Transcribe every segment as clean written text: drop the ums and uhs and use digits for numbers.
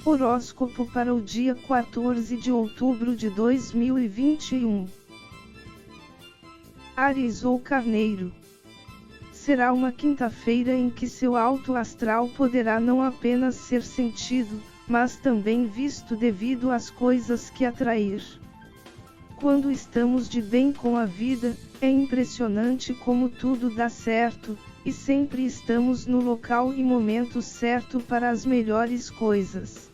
Horóscopo para o dia 14 de outubro de 2021. Áries ou Carneiro. Será uma quinta-feira em que seu alto astral poderá não apenas ser sentido, mas também visto devido às coisas que atrair. Quando estamos de bem com a vida, é impressionante como tudo dá certo, e sempre estamos no local e momento certo para as melhores coisas.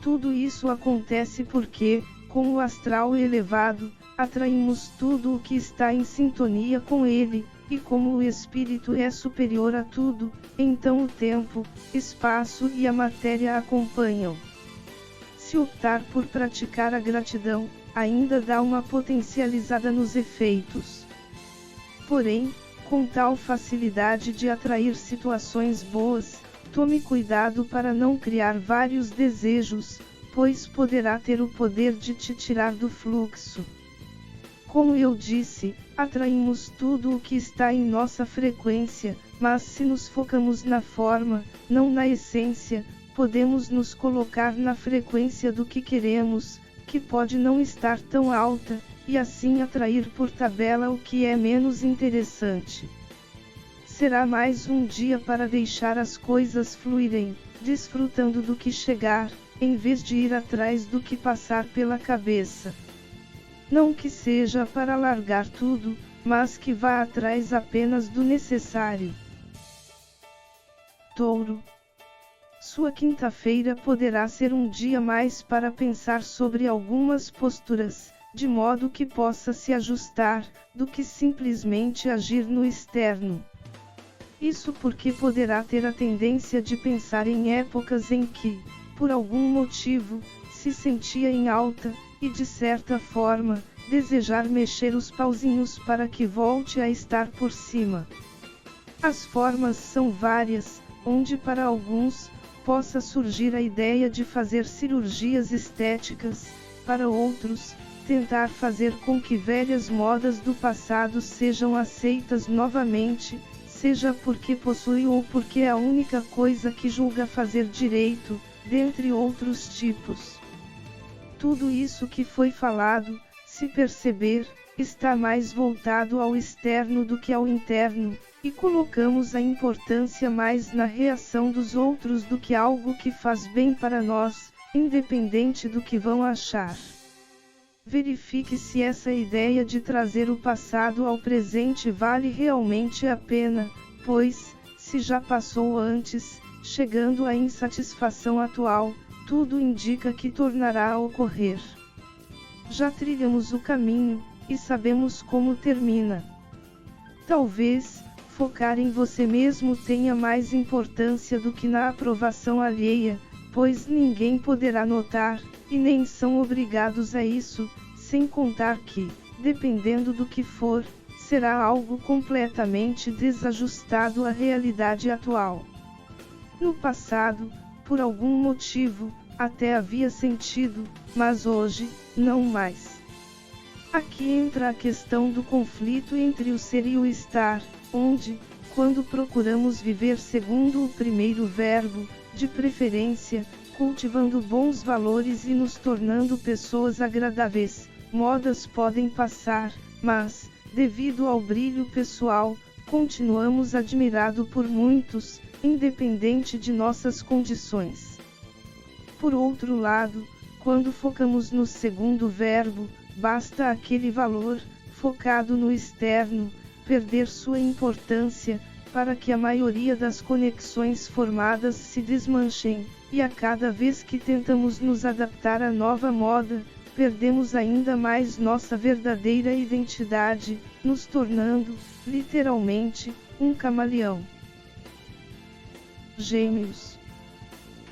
Tudo isso acontece porque, com o astral elevado, atraímos tudo o que está em sintonia com ele, e como o espírito é superior a tudo, então o tempo, espaço e a matéria acompanham. Se optar por praticar a gratidão, ainda dá uma potencializada nos efeitos. Porém, com tal facilidade de atrair situações boas, tome cuidado para não criar vários desejos, pois poderá ter o poder de te tirar do fluxo. Como eu disse, atraímos tudo o que está em nossa frequência, mas se nos focamos na forma, não na essência, podemos nos colocar na frequência do que queremos, que pode não estar tão alta, e assim atrair por tabela o que é menos interessante. Será mais um dia para deixar as coisas fluírem, desfrutando do que chegar, em vez de ir atrás do que passar pela cabeça. Não que seja para largar tudo, mas que vá atrás apenas do necessário. Touro. Sua quinta-feira poderá ser um dia mais para pensar sobre algumas posturas, de modo que possa se ajustar, do que simplesmente agir no externo. Isso porque poderá ter a tendência de pensar em épocas em que, por algum motivo, se sentia em alta, e de certa forma, desejar mexer os pauzinhos para que volte a estar por cima. As formas são várias, onde para alguns, possa surgir a ideia de fazer cirurgias estéticas, para outros, tentar fazer com que velhas modas do passado sejam aceitas novamente, seja porque possui ou porque é a única coisa que julga fazer direito, dentre outros tipos. Tudo isso que foi falado, se perceber, está mais voltado ao externo do que ao interno, e colocamos a importância mais na reação dos outros do que algo que faz bem para nós, independente do que vão achar. Verifique se essa ideia de trazer o passado ao presente vale realmente a pena, pois, se já passou antes, chegando à insatisfação atual, tudo indica que tornará a ocorrer. Já trilhamos o caminho, e sabemos como termina. Talvez, focar em você mesmo tenha mais importância do que na aprovação alheia, pois ninguém poderá notar, e nem são obrigados a isso, sem contar que, dependendo do que for, será algo completamente desajustado à realidade atual. No passado, por algum motivo, até havia sentido, mas hoje, não mais. Aqui entra a questão do conflito entre o ser e o estar, onde, quando procuramos viver segundo o primeiro verbo, de preferência, cultivando bons valores e nos tornando pessoas agradáveis, modas podem passar, mas, devido ao brilho pessoal, continuamos admirados por muitos, independente de nossas condições. Por outro lado, quando focamos no segundo verbo, basta aquele valor, focado no externo, perder sua importância, para que a maioria das conexões formadas se desmanchem, e a cada vez que tentamos nos adaptar à nova moda, perdemos ainda mais nossa verdadeira identidade, nos tornando, literalmente, um camaleão. Gêmeos.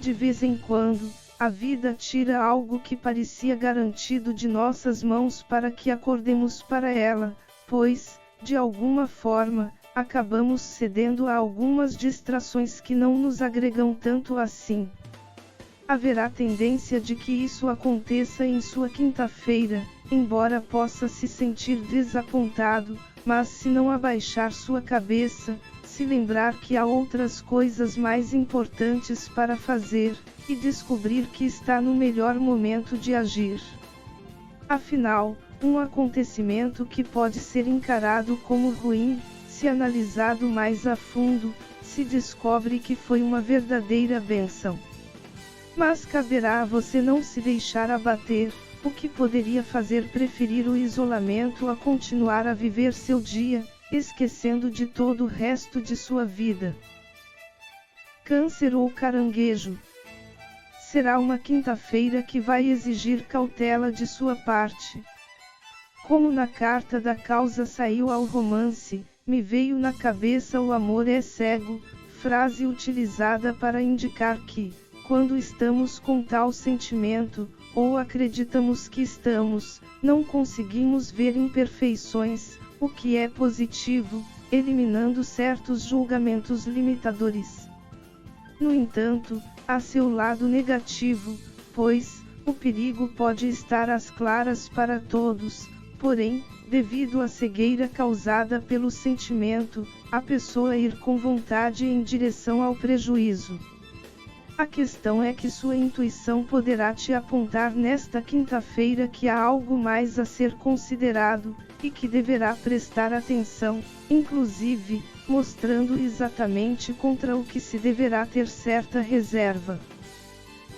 De vez em quando, a vida tira algo que parecia garantido de nossas mãos para que acordemos para ela, pois, de alguma forma, acabamos cedendo a algumas distrações que não nos agregam tanto assim. Haverá tendência de que isso aconteça em sua quinta-feira, embora possa se sentir desapontado, mas se não abaixar sua cabeça, se lembrar que há outras coisas mais importantes para fazer, e descobrir que está no melhor momento de agir. Afinal, um acontecimento que pode ser encarado como ruim, se analisado mais a fundo, se descobre que foi uma verdadeira bênção. Mas caberá a você não se deixar abater, o que poderia fazer preferir o isolamento a continuar a viver seu dia, esquecendo de todo o resto de sua vida. Câncer ou caranguejo. Será uma quinta-feira que vai exigir cautela de sua parte. Como na carta da causa saiu ao romance, me veio na cabeça o amor é cego, frase utilizada para indicar que, quando estamos com tal sentimento, ou acreditamos que estamos, não conseguimos ver imperfeições, o que é positivo, eliminando certos julgamentos limitadores. No entanto, há seu lado negativo, pois, o perigo pode estar às claras para todos, porém, devido à cegueira causada pelo sentimento, a pessoa ir com vontade em direção ao prejuízo. A questão é que sua intuição poderá te apontar nesta quinta-feira que há algo mais a ser considerado, e que deverá prestar atenção, inclusive, mostrando exatamente contra o que se deverá ter certa reserva.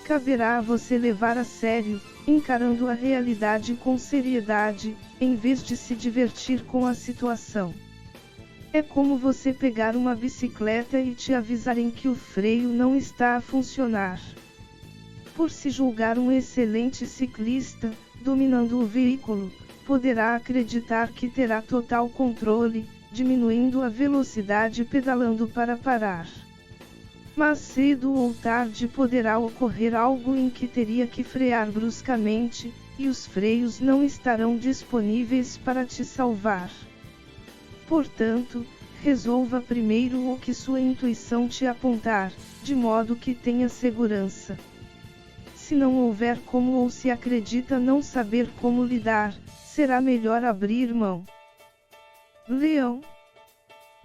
Caberá a você levar a sério, encarando a realidade com seriedade, em vez de se divertir com a situação. É como você pegar uma bicicleta e te avisarem que o freio não está a funcionar. Por se julgar um excelente ciclista, dominando o veículo, poderá acreditar que terá total controle, diminuindo a velocidade pedalando para parar. Mas cedo ou tarde poderá ocorrer algo em que teria que frear bruscamente, e os freios não estarão disponíveis para te salvar. Portanto, resolva primeiro o que sua intuição te apontar, de modo que tenha segurança. Se não houver como ou se acredita não saber como lidar, será melhor abrir mão. Leão.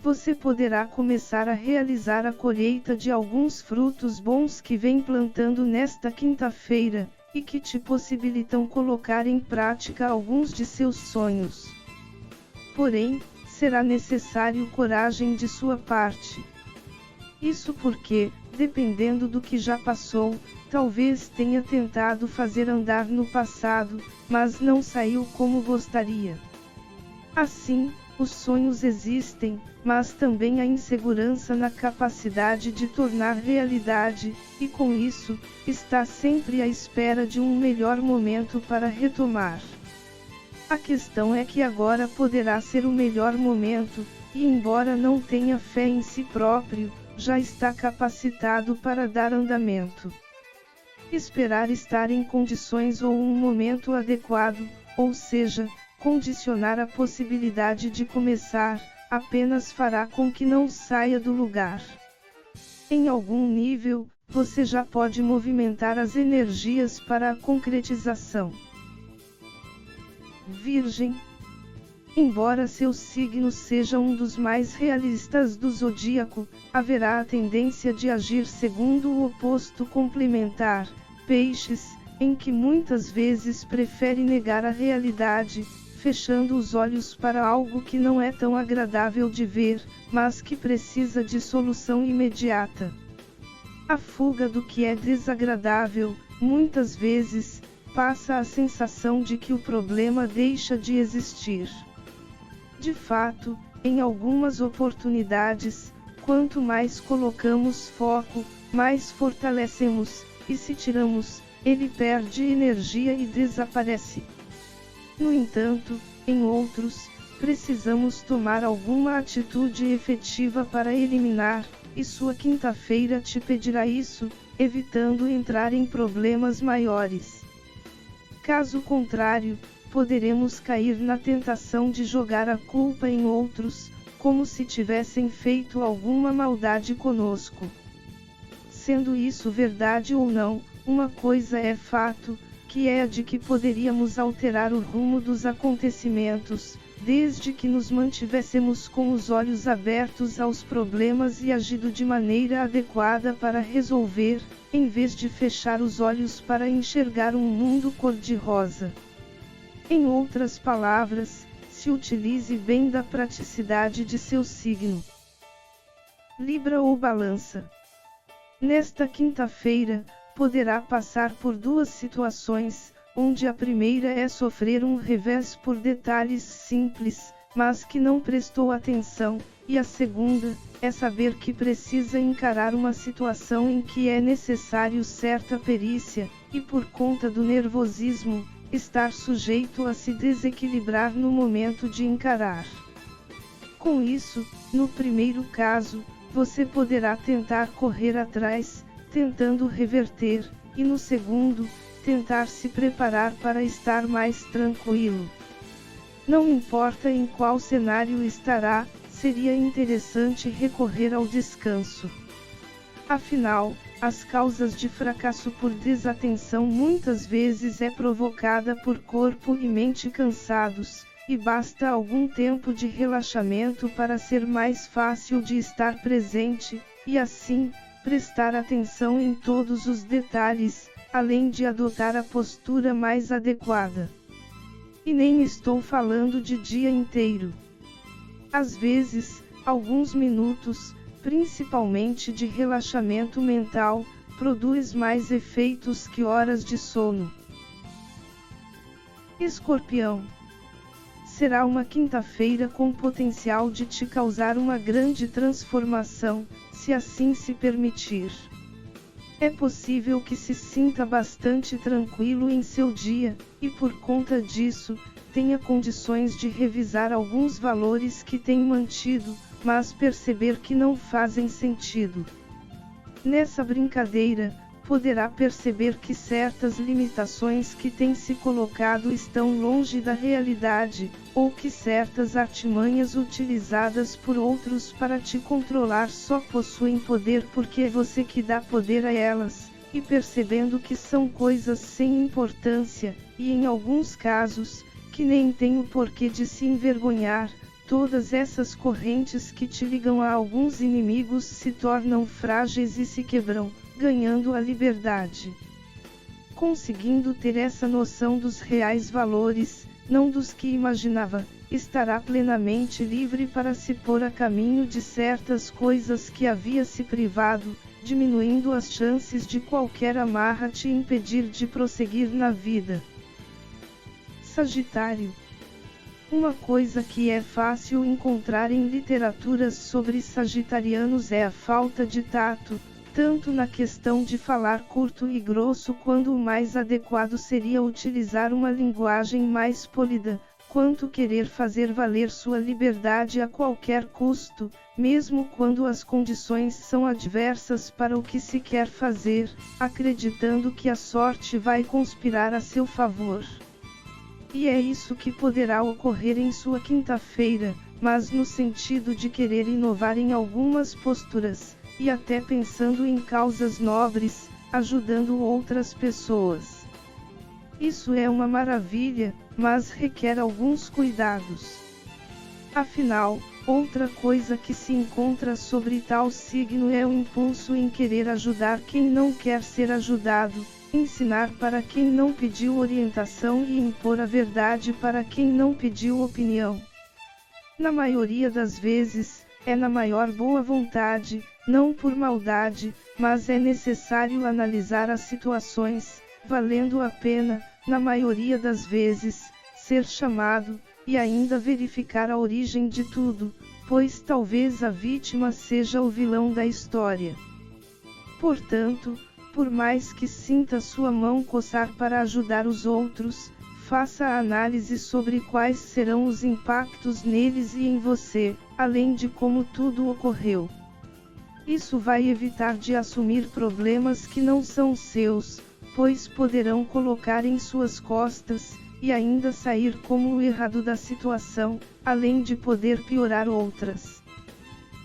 Você poderá começar a realizar a colheita de alguns frutos bons que vem plantando nesta quinta-feira, e que te possibilitam colocar em prática alguns de seus sonhos. Porém, será necessário coragem de sua parte. Isso porque, dependendo do que já passou, talvez tenha tentado fazer andar no passado, mas não saiu como gostaria. Assim, os sonhos existem, mas também a insegurança na capacidade de tornar realidade, e com isso, está sempre à espera de um melhor momento para retomar. A questão é que agora poderá ser o melhor momento, e embora não tenha fé em si próprio, já está capacitado para dar andamento. Esperar estar em condições ou um momento adequado, ou seja, condicionar a possibilidade de começar, apenas fará com que não saia do lugar. Em algum nível, você já pode movimentar as energias para a concretização. Virgem. Embora seu signo seja um dos mais realistas do zodíaco, haverá a tendência de agir segundo o oposto complementar, Peixes, em que muitas vezes prefere negar a realidade, fechando os olhos para algo que não é tão agradável de ver, mas que precisa de solução imediata. A fuga do que é desagradável, muitas vezes, passa a sensação de que o problema deixa de existir. De fato, em algumas oportunidades, quanto mais colocamos foco, mais fortalecemos, e se tiramos, ele perde energia e desaparece. No entanto, em outros, precisamos tomar alguma atitude efetiva para eliminar, e sua quinta-feira te pedirá isso, evitando entrar em problemas maiores. Caso contrário, poderemos cair na tentação de jogar a culpa em outros, como se tivessem feito alguma maldade conosco. Sendo isso verdade ou não, uma coisa é fato, que é a de que poderíamos alterar o rumo dos acontecimentos, desde que nos mantivéssemos com os olhos abertos aos problemas e agido de maneira adequada para resolver, em vez de fechar os olhos para enxergar um mundo cor-de-rosa. Em outras palavras, se utilize bem da praticidade de seu signo. Libra ou Balança. Nesta quinta-feira, poderá passar por duas situações, onde a primeira é sofrer um revés por detalhes simples, mas que não prestou atenção, e a segunda, é saber que precisa encarar uma situação em que é necessário certa perícia, e por conta do nervosismo, estar sujeito a se desequilibrar no momento de encarar. Com isso, no primeiro caso, você poderá tentar correr atrás, tentando reverter, e no segundo, tentar se preparar para estar mais tranquilo. Não importa em qual cenário estará, seria interessante recorrer ao descanso. Afinal, as causas de fracasso por desatenção muitas vezes é provocada por corpo e mente cansados, e basta algum tempo de relaxamento para ser mais fácil de estar presente, e assim, prestar atenção em todos os detalhes, além de adotar a postura mais adequada. E nem estou falando de dia inteiro. Às vezes, alguns minutos, principalmente de relaxamento mental, produz mais efeitos que horas de sono. Escorpião. Será uma quinta-feira com potencial de te causar uma grande transformação, se assim se permitir. É possível que se sinta bastante tranquilo em seu dia, e por conta disso, tenha condições de revisar alguns valores que tem mantido, mas perceber que não fazem sentido. Nessa brincadeira, poderá perceber que certas limitações que tem se colocado estão longe da realidade, ou que certas artimanhas utilizadas por outros para te controlar só possuem poder porque é você que dá poder a elas, e percebendo que são coisas sem importância, e em alguns casos, que nem tem o porquê de se envergonhar, todas essas correntes que te ligam a alguns inimigos se tornam frágeis e se quebram, ganhando a liberdade. Conseguindo ter essa noção dos reais valores, não dos que imaginava, estará plenamente livre para se pôr a caminho de certas coisas que havia se privado, diminuindo as chances de qualquer amarra te impedir de prosseguir na vida. Sagitário. Uma coisa que é fácil encontrar em literaturas sobre sagitarianos é a falta de tato, tanto na questão de falar curto e grosso quando o mais adequado seria utilizar uma linguagem mais polida, quanto querer fazer valer sua liberdade a qualquer custo, mesmo quando as condições são adversas para o que se quer fazer, acreditando que a sorte vai conspirar a seu favor. E é isso que poderá ocorrer em sua quinta-feira, mas no sentido de querer inovar em algumas posturas, e até pensando em causas nobres, ajudando outras pessoas. Isso é uma maravilha, mas requer alguns cuidados. Afinal, outra coisa que se encontra sobre tal signo é o impulso em querer ajudar quem não quer ser ajudado, ensinar para quem não pediu orientação e impor a verdade para quem não pediu opinião. Na maioria das vezes, é na maior boa vontade, não por maldade, mas é necessário analisar as situações, valendo a pena, na maioria das vezes, ser chamado, e ainda verificar a origem de tudo, pois talvez a vítima seja o vilão da história. Portanto, por mais que sinta sua mão coçar para ajudar os outros, faça a análise sobre quais serão os impactos neles e em você, além de como tudo ocorreu. Isso vai evitar de assumir problemas que não são seus, pois poderão colocar em suas costas, e ainda sair como o errado da situação, além de poder piorar outras.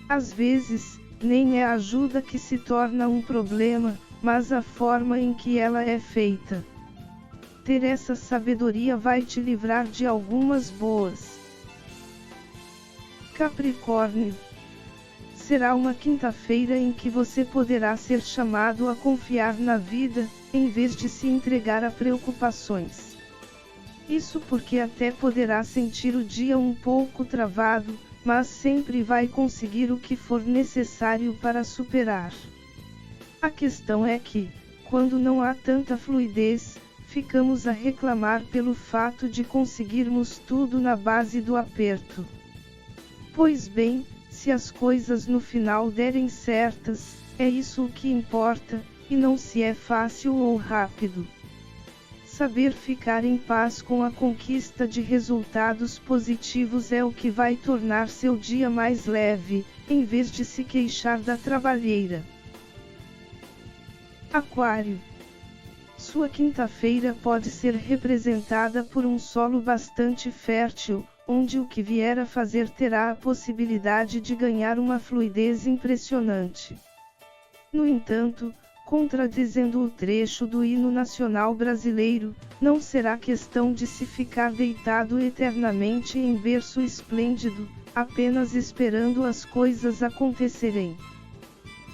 Às vezes, nem é a ajuda que se torna um problema, mas a forma em que ela é feita. Ter essa sabedoria vai te livrar de algumas boas. Capricórnio. Será uma quinta-feira em que você poderá ser chamado a confiar na vida, em vez de se entregar a preocupações. Isso porque até poderá sentir o dia um pouco travado, mas sempre vai conseguir o que for necessário para superar. A questão é que, quando não há tanta fluidez, ficamos a reclamar pelo fato de conseguirmos tudo na base do aperto. Pois bem, se as coisas no final derem certas, é isso o que importa, e não se é fácil ou rápido. Saber ficar em paz com a conquista de resultados positivos é o que vai tornar seu dia mais leve, em vez de se queixar da trabalheira. Aquário. Sua quinta-feira pode ser representada por um solo bastante fértil, onde o que vier a fazer terá a possibilidade de ganhar uma fluidez impressionante. No entanto, contradizendo o trecho do hino nacional brasileiro, não será questão de se ficar deitado eternamente em berço esplêndido, apenas esperando as coisas acontecerem.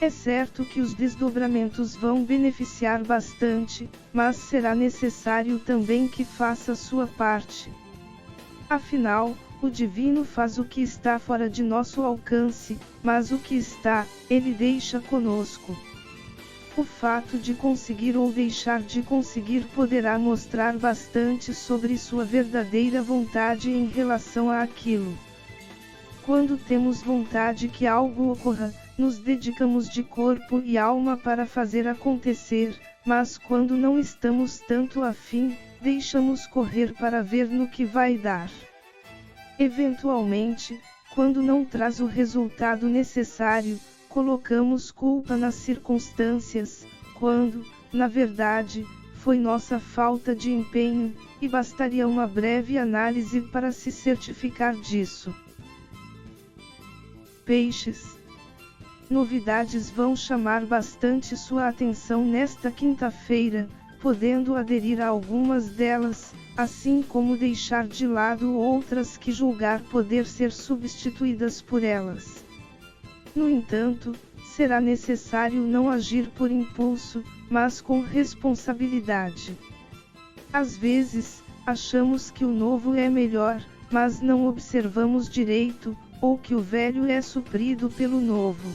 É certo que os desdobramentos vão beneficiar bastante, mas será necessário também que faça sua parte. Afinal, o divino faz o que está fora de nosso alcance, mas o que está, ele deixa conosco. O fato de conseguir ou deixar de conseguir poderá mostrar bastante sobre sua verdadeira vontade em relação àquilo. Quando temos vontade que algo ocorra, nos dedicamos de corpo e alma para fazer acontecer, mas quando não estamos tanto afim, deixamos correr para ver no que vai dar. Eventualmente, quando não traz o resultado necessário, colocamos culpa nas circunstâncias, quando, na verdade, foi nossa falta de empenho, e bastaria uma breve análise para se certificar disso. Peixes. Novidades vão chamar bastante sua atenção nesta quinta-feira, podendo aderir a algumas delas, assim como deixar de lado outras que julgar poder ser substituídas por elas. No entanto, será necessário não agir por impulso, mas com responsabilidade. Às vezes, achamos que o novo é melhor, mas não observamos direito, ou que o velho é suprido pelo novo.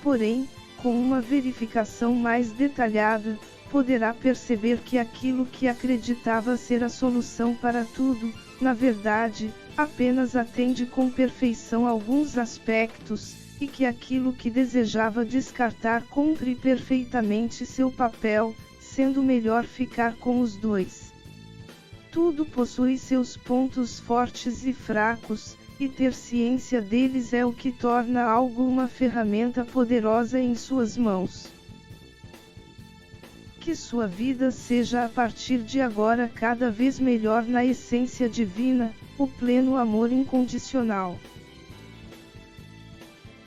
Porém, com uma verificação mais detalhada, poderá perceber que aquilo que acreditava ser a solução para tudo, na verdade, apenas atende com perfeição alguns aspectos, e que aquilo que desejava descartar cumpre perfeitamente seu papel, sendo melhor ficar com os dois. Tudo possui seus pontos fortes e fracos, e ter ciência deles é o que torna algo uma ferramenta poderosa em suas mãos. Que sua vida seja a partir de agora cada vez melhor na essência divina, o pleno amor incondicional.